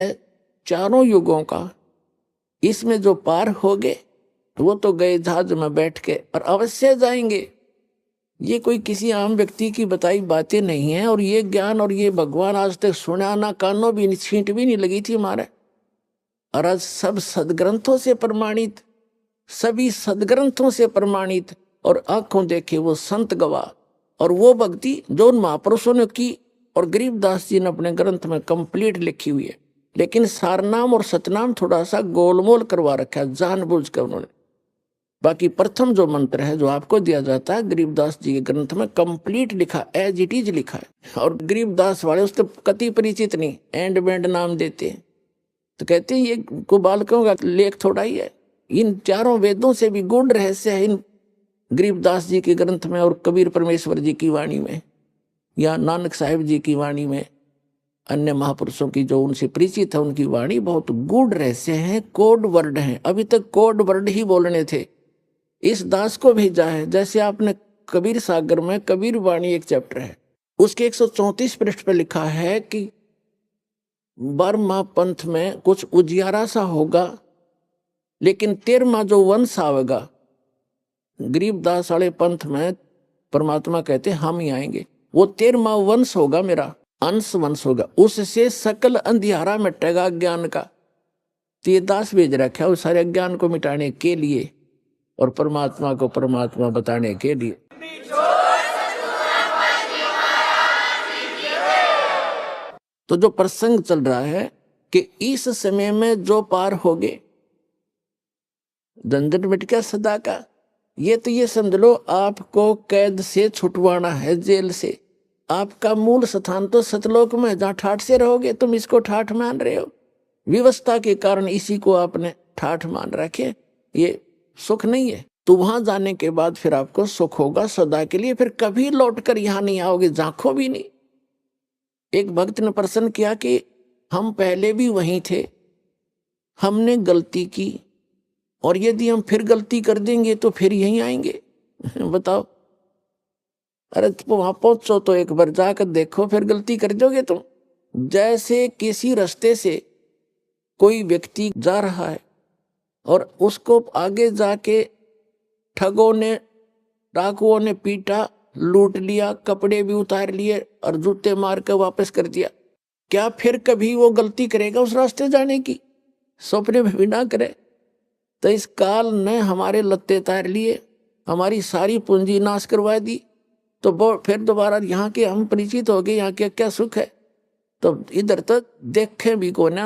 चारों युगों का, इसमें जो पार हो गए वो तो गए जहाज में बैठ के और अवश्य जाएंगे। ये कोई किसी आम व्यक्ति की बताई बातें नहीं है। और ये ज्ञान और ये भगवान आज तक सुना ना, कानों भी छींट भी नहीं लगी थी हमारे। और आज सब सदग्रंथों से प्रमाणित, सभी सदग्रंथों से प्रमाणित और आंखों देखे वो संत गवाह और वो भक्ति जो उन महापुरुषों ने की और गरीबदास जी ने अपने ग्रंथ में कंप्लीट लिखी हुई है। लेकिन सारनाम और सतनाम थोड़ा सा गोलमोल करवा रखा है जानबूझ कर उन्होंने। बाकी प्रथम जो मंत्र है जो आपको दिया जाता है गरीबदास जी के ग्रंथ में कंप्लीट लिखा, एज इट इज लिखा है। और गरीबदास वाले उसके कति परिचित नहीं, एंड बैंड नाम देते हैं। तो कहते हैं ये को बालकों का लेख थोड़ा ही है, इन चारों वेदों से भी गूढ़ रहस्य है इन गरीबदास जी के ग्रंथ में और कबीर परमेश्वर जी की वाणी में या नानक साहिब जी की वाणी में। अन्य महापुरुषों की जो उनसे परिचित है उनकी वाणी बहुत गूढ़ रहस्य है, कोड वर्ड हैं। अभी तक कोड वर्ड ही बोलने थे। इस दास को भेजा है। जैसे आपने कबीर सागर में कबीर वाणी एक चैप्टर है, उसके 134 पृष्ठ पर लिखा है कि बर्मा पंथ में कुछ उजियारा सा होगा, लेकिन 13वां जो वंश आवेगा गरीबदास वाले पंथ में, परमात्मा कहते हम ही आएंगे। वो 13वां वंश होगा, मेरा अंश वंश होगा, उससे सकल अंधियारा मिटेगा ज्ञान का। तो ये दास भेज रखा है उस सारे ज्ञान को मिटाने के लिए और परमात्मा को परमात्मा बताने के लिए। तो जो प्रसंग चल रहा है कि इस समय में जो पार हो गए, झंझट मिट गया सदा का। ये तो ये समझ लो आपको कैद से छुटवाना है, जेल से। आपका मूल स्थान तो सतलोक में, जहां ठाठ से रहोगे। तुम इसको ठाठ मान रहे हो, व्यवस्था के कारण इसी को आपने ठाठ मान रखे। ये सुख नहीं है। तो वहां जाने के बाद फिर आपको सुख होगा सदा के लिए, फिर कभी लौटकर यहां नहीं आओगे, झांको भी नहीं। एक भक्त ने प्रश्न किया कि हम पहले भी वहीं थे, हमने गलती की और यदि हम फिर गलती कर देंगे तो फिर यहीं आएंगे। बताओ। अरे वहां पहुंचो तो एक बार जाकर देखो, फिर गलती कर दोगे तुम। जैसे किसी रास्ते से कोई व्यक्ति जा रहा है और उसको आगे जाके ठगों ने, डाकुओं ने पीटा, लूट लिया, कपड़े भी उतार लिए और जूते मार कर वापस कर दिया, क्या फिर कभी वो गलती करेगा उस रास्ते जाने की? सपने में भी ना करे। तो इस काल ने हमारे लत्ते तार लिए, हमारी सारी पूंजी नाश करवा दी। तो फिर दोबारा यहाँ के हम परिचित हो गए, यहाँ के क्या सुख है। तो इधर तो देखे भी को ना,